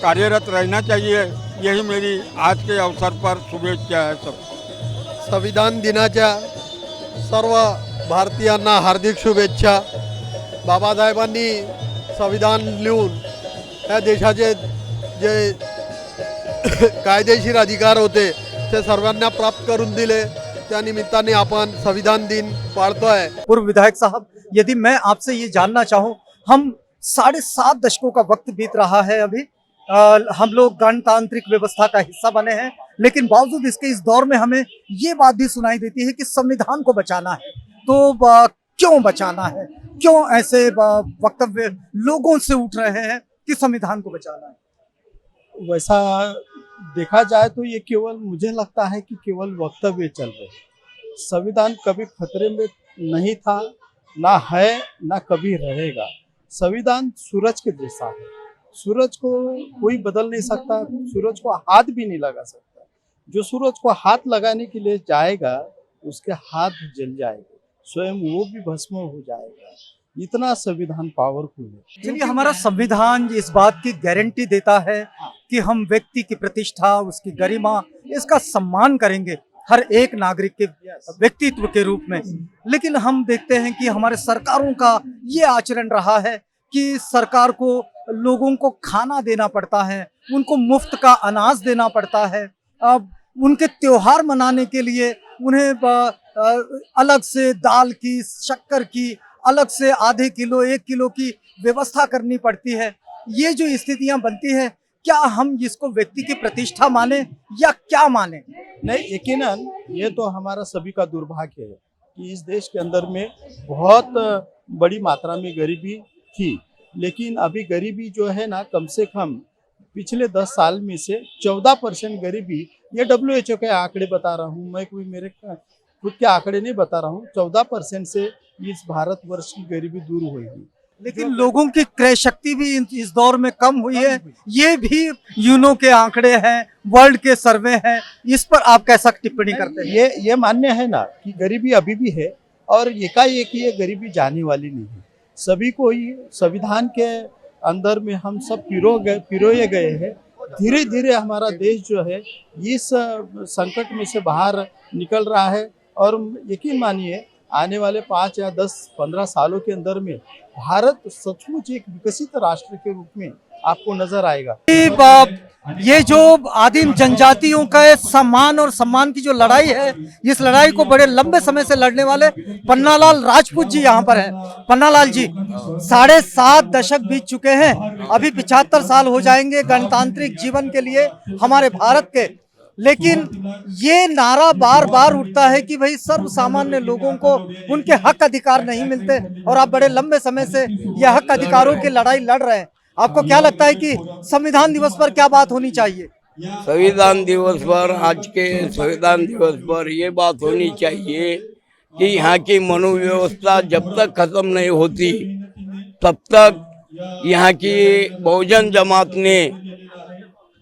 कार्यरत रहना चाहिए। यही मेरी आज के अवसर पर शुभेच्छा है। सब संविधान दिनाच्या सर्व भारतीयांना हार्दिक शुभेच्छा। बाबासाहेबांनी संविधान लिहून या देशाचे जे कायदेशीर अधिकार होते ते सर्वांना प्राप्त करून दिले। त्या निमित्ताने आपण संविधान दिन पाळतोय। पूर्व विधायक साहब, यदि मैं आपसे ये जानना चाहूं, हम 7.5 दशकों का वक्त बीत रहा है अभी, हम लोग गणतांत्रिक व्यवस्था का हिस्सा बने हैं, लेकिन बावजूद इसके इस दौर में हमें ये बात भी सुनाई देती है कि संविधान को बचाना है। तो क्यों बचाना है? क्यों ऐसे वक्तव्य लोगों से उठ रहे हैं कि संविधान को बचाना है? वैसा देखा जाए तो ये केवल, मुझे लगता है कि केवल वक्तव्य चल रहे हैं। संविधान कभी खतरे में नहीं था, ना है, ना कभी रहेगा। संविधान सूरज के जैसा है, सूरज को कोई बदल नहीं सकता, सूरज को हाथ भी नहीं लगा सकता। जो सूरज को हाथ लगाने के लिए जाएगा उसके हाथ जल जाएंगे, स्वयं वो भी भस्म हो जाएगा। इतना संविधान पावरफुल है। चलिए, हमारा संविधान इस बात की गारंटी देता है कि हम व्यक्ति की प्रतिष्ठा, उसकी गरिमा, इसका सम्मान करेंगे हर एक नागरिक के व्यक्तित्व के रूप में। लेकिन हम देखते हैं कि हमारे सरकारों का ये आचरण रहा है कि सरकार को लोगों को खाना देना पड़ता है, उनको मुफ्त का अनाज देना पड़ता है। अब उनके त्योहार मनाने के लिए उन्हें अलग से दाल की, शक्कर की अलग से आधे किलो 1 किलो की व्यवस्था करनी पड़ती है। ये जो स्थितियां बनती है, क्या हम इसको व्यक्ति की प्रतिष्ठा माने या क्या माने? नहीं, यकीनन ये तो हमारा सभी का दुर्भाग्य है कि इस देश के अंदर में बहुत बड़ी मात्रा में गरीबी थी, लेकिन अभी गरीबी जो है ना, कम से कम पिछले 10 साल में से 14% गरीबी, ये WHO के आंकड़े बता रहा हूँ, मैं कोई मेरे खुद के आंकड़े नहीं बता रहा हूँ, 14% से इस भारतवर्ष की गरीबी दूर होगी। लेकिन लोगों की क्रय शक्ति भी इस दौर में कम हुई है, ये भी यूनो के आंकड़े हैं, वर्ल्ड के सर्वे हैं। इस पर आप कैसा टिप्पणी करते हैं? ये मान्य है ना कि गरीबी अभी भी है और एकाएक ये गरीबी जाने वाली नहीं है। सभी को ही संविधान के अंदर में हम सब पिरोए गए हैं। धीरे धीरे हमारा देश जो है इस संकट में से बाहर निकल रहा है और यकीन मानिए आने वाले 5 या 10-15 सालों के अंदर में भारत सचमुच एक विकसित राष्ट्र के रूप में आपको नजर आएगा। ये जो आदिम जनजातियों का सम्मान और सम्मान की जो लड़ाई है, इस लड़ाई को बड़े लंबे समय से लड़ने वाले पन्नालाल राजपूत जी यहाँ पर हैं। पन्नालाल जी, 7.5 दशक बीत चुके हैं, अभी 75 साल हो जाएंगे गणतांत्रिक जीवन के लिए हमारे भारत के। लेकिन ये नारा बार बार उठता है कि भाई सर्व सामान्य लोगों को उनके हक अधिकार नहीं मिलते, और आप बड़े लंबे समय से यह हक अधिकारों की लड़ाई लड़ रहे हैं। आपको क्या लगता है कि संविधान दिवस पर क्या बात होनी चाहिए? संविधान दिवस पर, आज के संविधान दिवस पर ये बात होनी चाहिए कि यहाँ की मनोव्यवस्था जब तक खत्म नहीं होती तब तक यहाँ की बहुजन जमात ने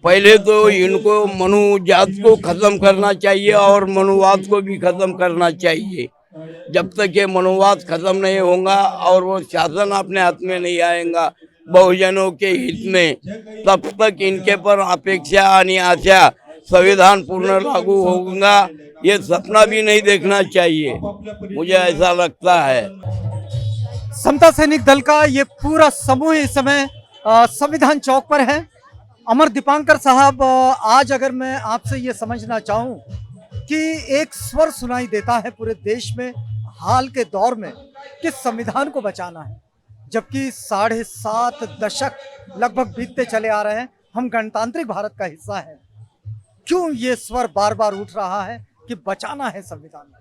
पहले तो इनको मनुजात को खत्म करना चाहिए और मनुवाद को भी खत्म करना चाहिए। जब तक ये मनुवाद खत्म नहीं होगा और वो शासन अपने हाथ में नहीं आएगा बहुजनों के हित में, तब तक इनके पर अपेक्षा आणि आशा संविधान पूर्ण लागू होगा, ये सपना भी नहीं देखना चाहिए, मुझे ऐसा लगता है। समता सैनिक दल का ये पूरा समूह इस समय संविधान चौक पर है। अमर दीपांकर साहब, आज अगर मैं आपसे ये समझना चाहूँ कि एक स्वर सुनाई देता है पूरे देश में हाल के दौर में कि संविधान को बचाना है, जबकि 7.5 दशक लगभग बीतते चले आ रहे हैं, हम गणतांत्रिक भारत का हिस्सा है। क्यों ये स्वर बार बार उठ रहा है कि बचाना है संविधान?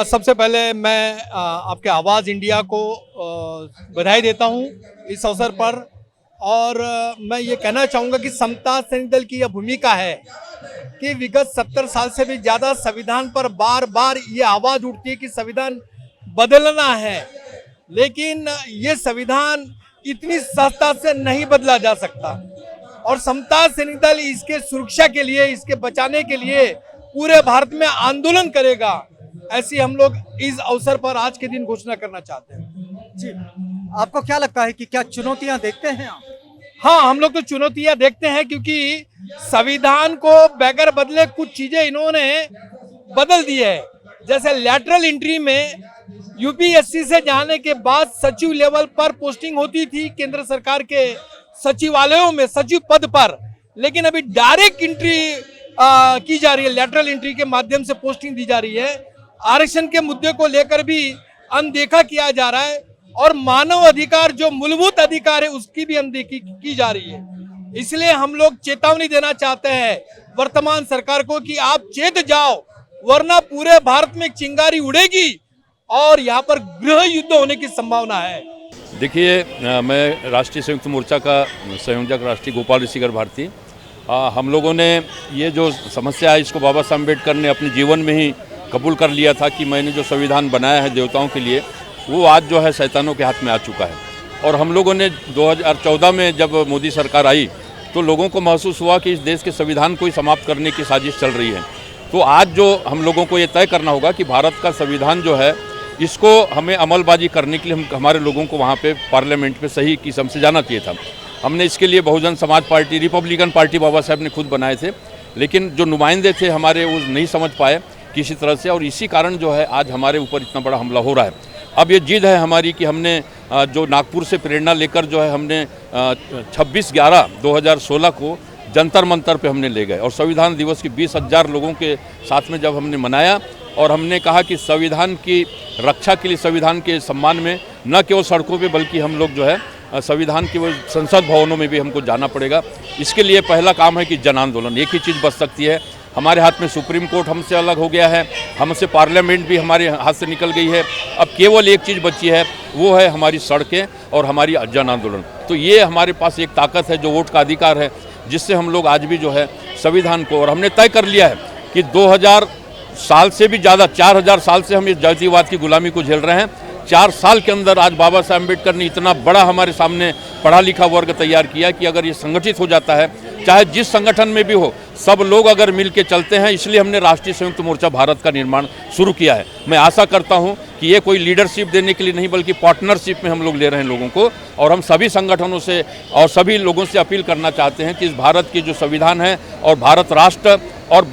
सबसे पहले मैं आपके आवाज़ इंडिया को बधाई देता हूं इस अवसर पर, और मैं ये कहना चाहूँगा कि समता सैनिक दल की यह भूमिका है कि विगत 70 साल से भी ज़्यादा संविधान पर बार बार ये आवाज़ उठती है कि संविधान बदलना है, लेकिन ये संविधान इतनी सहजता से नहीं बदला जा सकता, और समता सैनिक दल इसके सुरक्षा के लिए, इसके बचाने के लिए पूरे भारत में आंदोलन करेगा, ऐसी हम लोग इस अवसर पर आज के दिन घोषणा करना चाहते हैं। जी, आपको क्या लगता है कि क्या चुनौतियां देखते हैं आप? हाँ, हम लोग तो चुनौतियां देखते हैं, क्योंकि संविधान को बगैर बदले कुछ चीजें इन्होंने बदल दी है। जैसे लैटरल एंट्री में यूपीएससी से जाने के बाद सचिव लेवल पर पोस्टिंग होती थी केंद्र सरकार के सचिवालयों में, सचिव पद पर, लेकिन अभी डायरेक्ट एंट्री की जा रही है, लैटरल एंट्री के माध्यम से पोस्टिंग दी जा रही है। आरक्षण के मुद्दे को लेकर भी अनदेखा किया जा रहा है, और मानव अधिकार जो मूलभूत अधिकार है उसकी भी अनदेखी की जा रही है। इसलिए हम लोग चेतावनी देना चाहते हैं वर्तमान सरकार को कि आप चेत जाओ, वरना पूरे भारत में चिंगारी उड़ेगी और यहाँ पर गृह युद्ध होने की संभावना है। देखिए, मैं राष्ट्रीय संयुक्त मोर्चा का संयोजक राष्ट्रीय गोपाल ऋषिकर भारती, हम लोगों ने ये जो समस्या है इसको बाबा साहब अम्बेडकर ने अपने जीवन में ही कबूल कर लिया था कि मैंने जो संविधान बनाया है देवताओं के लिए, वो आज जो है शैतानों के हाथ में आ चुका है। और हम लोगों ने 2014 में जब मोदी सरकार आई तो लोगों को महसूस हुआ कि इस देश के संविधान को ही समाप्त करने की साजिश चल रही है। तो आज जो हम लोगों को ये तय करना होगा कि भारत का संविधान जो है इसको हमें अमलबाजी करने के लिए हमारे लोगों को वहाँ पे पार्लियामेंट में सही किस्म से जाना चाहिए था। हमने इसके लिए Bahujan Samaj party, Republican party बाबा साहब ने खुद बनाए थे, लेकिन जो नुमाइंदे थे हमारे वो नहीं समझ पाए किसी तरह से, और इसी कारण जो है आज हमारे ऊपर इतना बड़ा हमला हो रहा है। अब ये जिद है हमारी कि हमने जो नागपुर से प्रेरणा लेकर जो है हमने 26/11/2016 को जंतर मंतर पे हमने ले गए और संविधान दिवस की 20,000 लोगों के साथ में जब हमने मनाया और हमने कहा कि संविधान की रक्षा के लिए, संविधान के सम्मान में न केवल सड़कों पे बल्कि हम लोग जो है संविधान की वो संसद भवनों में भी हमको जाना पड़ेगा। इसके लिए पहला काम है कि जन आंदोलन। एक ही चीज़ बच सकती है, हमारे हाथ में सुप्रीम कोर्ट हमसे अलग हो गया है, हमसे पार्लियामेंट भी हमारे हाथ से निकल गई है। अब केवल एक चीज़ बची है, वो है हमारी सड़कें और हमारी जन आंदोलन। तो ये हमारे पास एक ताकत है जो वोट का अधिकार है, जिससे हम लोग आज भी जो है संविधान को, और हमने तय कर लिया है कि 2000 साल से भी ज़्यादा, 4000 साल से हम इस जातिवाद की गुलामी को झेल रहे हैं। 4 साल के अंदर आज बाबा साहब अम्बेडकर ने इतना बड़ा हमारे सामने पढ़ा लिखा वर्ग तैयार किया कि अगर ये संगठित हो जाता है, चाहे जिस संगठन में भी हो, सब लोग अगर मिल के चलते हैं, इसलिए हमने राष्ट्रीय संयुक्त मोर्चा भारत का निर्माण शुरू किया है। मैं आशा करता हूं कि ये कोई लीडरशिप देने के लिए नहीं बल्कि पार्टनरशिप में हम लोग ले रहे हैं लोगों को, और हम सभी संगठनों से और सभी लोगों से अपील करना चाहते हैं कि इस भारत की जो संविधान है और भारत राष्ट्र और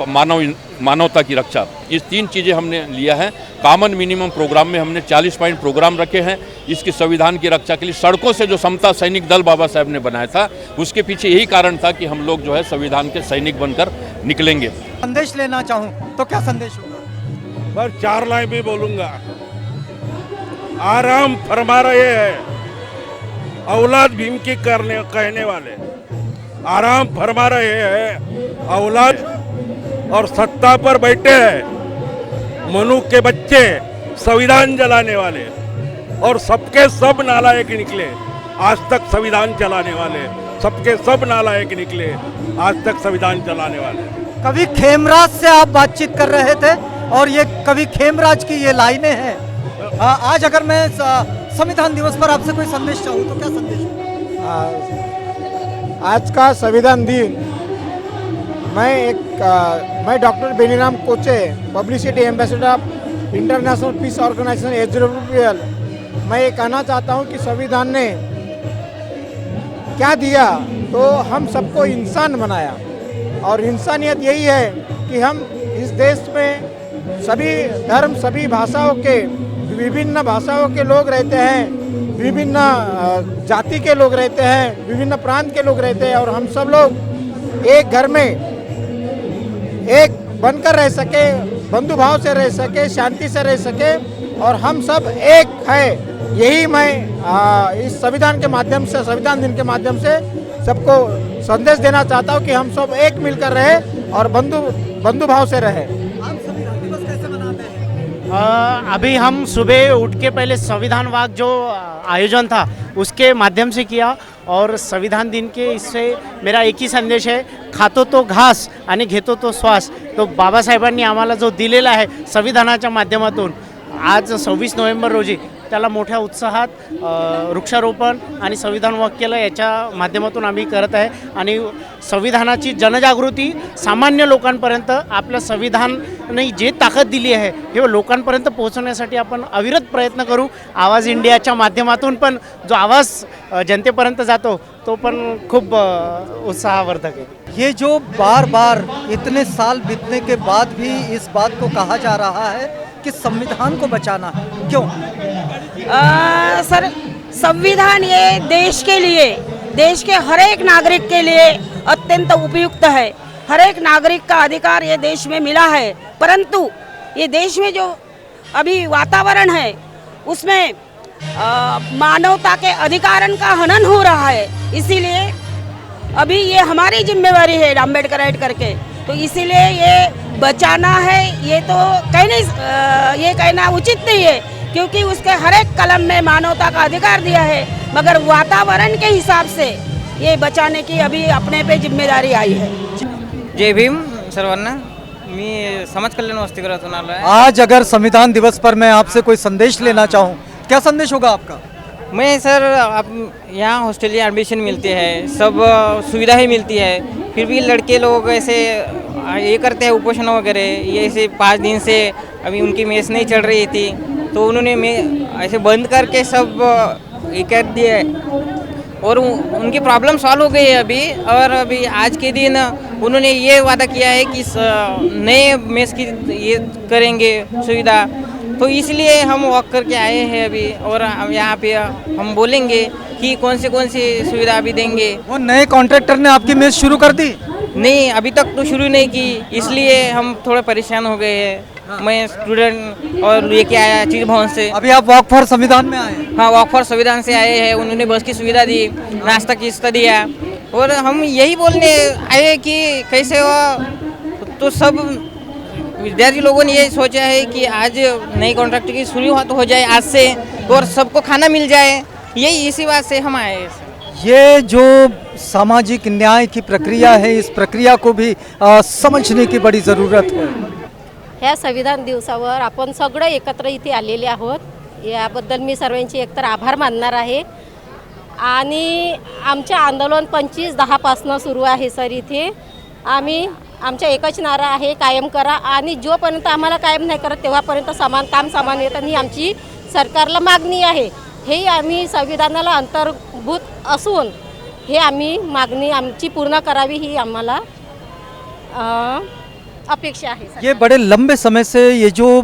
मानवता की रक्षा, इस 3 चीज़ें हमने लिया है। कॉमन मिनिमम प्रोग्राम में हमने 40 पॉइंट प्रोग्राम रखे हैं इसकी संविधान की रक्षा के लिए। सड़कों से जो समता सैनिक दल बाबा साहब ने बनाया था, उसके पीछे यही कारण था कि हम लोग जो है संविधान के सैनिक बनकर निकलेंगे। संदेश लेना चाहूँ तो क्या संदेश होगा? बस 4 लाइन में बोलूँगा। आराम फरमा रहे हैं औलाद भीम की कहने वाले, आराम फरमा रहे हैं औलाद और सत्ता पर बैठे हैं मनु के बच्चे, संविधान जलाने वाले, और सबके सब नालायक निकले। आज तक संविधान चलाने वाले सबके सब नालायक निकले, आज तक संविधान चलाने वाले। कभी खेमराज से आप बातचीत कर रहे थे और ये कभी खेमराज की ये लाइनें हैं। आज अगर मैं संविधान दिवस पर आपसे कोई संदेश चाहूँ तो क्या संदेश? आज का संविधान दिन मैं doctor Beniram Koche, publicity ambassador of International Peace Organization HWPL, मैं ये कहना चाहता हूँ कि संविधान ने क्या दिया, तो हम सबको इंसान बनाया, और इंसानियत यही है कि हम इस देश में सभी धर्म, सभी भाषाओं के, विभिन्न भाषाओं के लोग रहते हैं, विभिन्न जाति के लोग रहते हैं, विभिन्न प्रांत के लोग रहते हैं, और हम सब लोग एक घर में एक बनकर रह सके, बंधु भाव से रह सके, शांति से रह सके, और हम सब एक है। यही मैं इस संविधान के माध्यम से, संविधान दिन के माध्यम से सबको संदेश देना चाहता हूँ कि हम सब एक मिलकर रहे और बंधु भाव से रहे। आप संविधान दिवस कैसे मनाते हैं? अभी हम सुबह उठ के पहले संविधान वाक जो आयोजन था उसके माध्यम से किया, और संविधान दिन के इससे मेरा एक ही संदेश है, खातो तो घास आणि घेतो तो श्वास। तो बाबासाहेबांनी आम्हाला जो दिलेला आहे संविधानाच्या माध्यमातून, आज 26 नोव्हेंबर रोजी त्याला मोठ्या उत्साहात वृक्षारोपण आणि संविधान वाक केलं, याच्या माध्यमातून आम्ही करत आहे। आणि संविधानाची जनजागृती सामान्य लोकांपर्यंत, आपल्या संविधानाने जे ताकद दिली आहे हे लोकांपर्यंत पोहोचवण्यासाठी आपण अविरत प्रयत्न करू। आवाज इंडियाच्या माध्यमातून पण जो आवाज जनतेपर्यंत जातो तो पण खूप उत्साहवर्धक आहे। ये जो बार बार इतने साल बीतने के बाद भी इस बात को कहा जा रहा है कि संविधान को बचाना है, क्यों? सर, संविधान ये देश के लिए, देश के हर एक नागरिक के लिए अत्यंत उपयुक्त है। हर एक नागरिक का अधिकार ये देश में मिला है, परंतु ये देश में जो अभी वातावरण है उसमें मानवता के अधिकारों का हनन हो रहा है। इसीलिए अभी ये हमारी जिम्मेवारी है अम्बेडकर ऐड करके, तो इसीलिए ये बचाना है। ये तो ये कहना उचित नहीं है, क्योंकि उसके हर एक कलम में मानवता का अधिकार दिया है, मगर वातावरण के हिसाब से ये बचाने की अभी अपने पे जिम्मेदारी आई है। जय भीम सर्वांना, मी समाज कल्याण वसतिगृहातून आलो आहे। आज अगर संविधान दिवस पर मैं आपसे कोई संदेश लेना चाहूँ, क्या संदेश होगा आपका? मैं सर अब यहाँ हॉस्टेलिया एडमिशन मिलते हैं, सब सुविधा ही मिलती है, फिर भी लड़के लोग ऐसे ये करते हैं उपोषण वगैरह। ये ऐसे 5 दिन से अभी उनकी मेस नहीं चल रही थी, तो उन्होंने ऐसे बंद करके सब ये कर दिया और उनकी प्रॉब्लम सॉल्व हो गई है अभी। और अभी आज के दिन उन्होंने ये वादा किया है कि नए मेस की ये करेंगे सुविधा, तो इसलिए हम वॉक करके आए हैं अभी। और यहाँ पे हम बोलेंगे कि कौन सी सुविधा अभी देंगे। वो नए कॉन्ट्रैक्टर ने आपकी मेस शुरू कर दी? नहीं, अभी तक तो शुरू नहीं की, इसलिए हम थोड़े परेशान हो गए हैं। मैं स्टूडेंट और लेके आया चीज भवन से। अभी आप वॉक फॉर संविधान में आए? हाँ, वॉक फॉर संविधान से आए हैं। उन्होंने बस की सुविधा दी, नाश्ता की सुविधा दिया, और हम यही बोलने आए कि कैसे हो। तो सब विद्यार्थी लोगों ने ये सोचा है कि आज नई कॉन्ट्रैक्ट की शुरुआत हो जाए आज से, और सबको खाना मिल जाए, यही इसी बात से हम आए हैं। ये जो सामाजिक न्याय की प्रक्रिया है, इस प्रक्रिया को भी समझने की बड़ी ज़रूरत है। ह्या संविधान दिवसावर आपण सगळे एकत्र इथे आलेले आहोत, याबद्दल मी सर्वांचे एकतर आभार मानणार आहे। आणि आमचे आंदोलन 25/10 पासून सुरू आहे सर। इथे आम्ही आमचा एकच नारा आहे, कायम करा, आणि जोपर्यंत आम्हाला कायम नाही करत तेव्हापर्यंत समान काम समान वेतन ही आमची सरकारला मागणी आहे। हे आम्ही संविधानाला अंतर्भूत असून हे आम्ही मागणी आमची पूर्ण करावी ही आम्हाला अपेक्षा है सर। ये बड़े लंबे समय से ये जो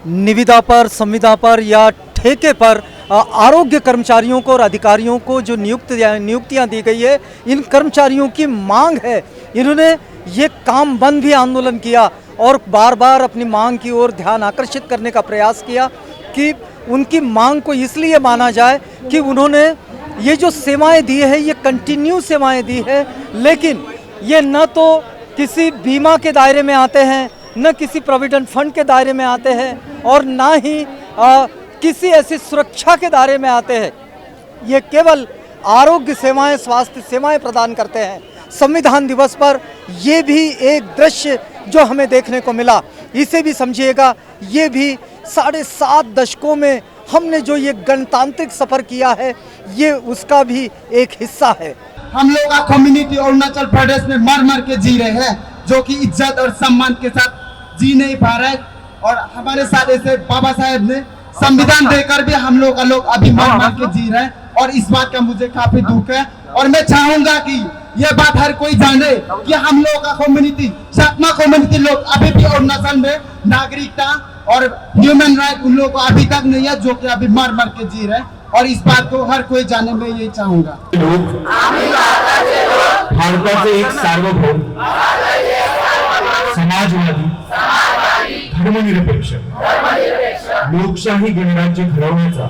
निविदा पर, संविदा पर या ठेके पर आरोग्य कर्मचारियों को और अधिकारियों को जो नियुक्तियां दी गई है, इन कर्मचारियों की मांग है। इन्होंने ये काम बंद भी आंदोलन किया और बार बार अपनी मांग की ओर ध्यान आकर्षित करने का प्रयास किया कि उनकी मांग को इसलिए माना जाए कि उन्होंने ये जो सेवाएं दी है, ये कंटिन्यू सेवाएं दी है, लेकिन ये न तो किसी बीमा के दायरे में आते हैं, न किसी प्रोविडेंट फंड के दायरे में आते हैं, और ना ही किसी ऐसी सुरक्षा के दायरे में आते हैं। ये केवल आरोग्य सेवाएं, स्वास्थ्य सेवाएं प्रदान करते हैं। संविधान दिवस पर ये भी एक दृश्य जो हमें देखने को मिला, इसे भी समझिएगा, ये भी 7.5 दशकों में हमने जो ये गणतांत्रिक सफ़र किया है, ये उसका भी एक हिस्सा है। हम लोग का कम्युनिटी अरुणाचल प्रदेश में मर मर के जी रहे हैं, जो कि इज्जत और सम्मान के साथ जी नहीं पा रहे, और हमारे साथ ऐसे बाबा साहेब ने संविधान देकर भी हम लोग अभी मर मर के जी रहे हैं, और इस बात का मुझे काफी दुख है। और मैं चाहूंगा कि ये बात हर कोई जाने कि हम लोग का कम्युनिटी, सातमा कम्युनिटी लोग अभी भी अरुणाचल में नागरिकता और ह्यूमन राइट उन लोगों को अभी तक नहीं है, जो कि अभी मर मर के जी रहे हैं, और इस बात को हर कोई जाने में यही चाहूंगा। भारताचे एक सार्वभौम, समाजवादी, धर्मनिरपेक्ष, लोकशाही गणराज्य घडवण्याचा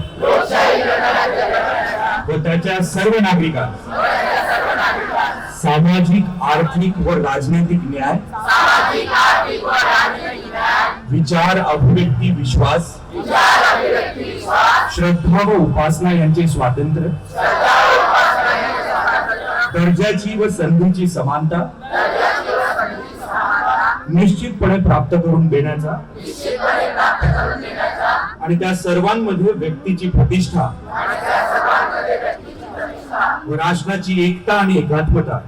व त्याच्या सर्व नागरिकांना सामाजिक, आर्थिक व राजनैतिक न्याय, विचार, अभिव्यक्ती, विश्वास, श्रद्धा व उपासना यांचे स्वातंत्र्य, दर्जाची व संधीची समानता निश्चितपणे प्राप्त करून देण्याचा आणि त्या सर्वांमध्ये व्यक्तीची प्रतिष्ठा व राष्ट्राची एकता आणि एकात्मता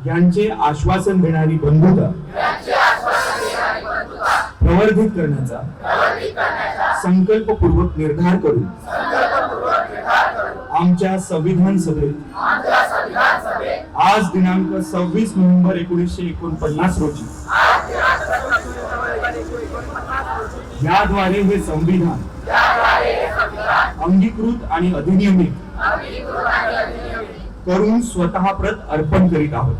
यांचे आश्वासन देणारी बंधुता प्रवर्धित करण्याचा संकल्पपूर्वक निर्धार करून आमच्या संविधान सभेत आज दिनांक 26 नोव्हेंबर 1949 रोजी याद्वारे हे संविधान अंगीकृत आणि अधिनियमित करून स्वतः प्रत अर्पण करीत आहोत।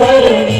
करणी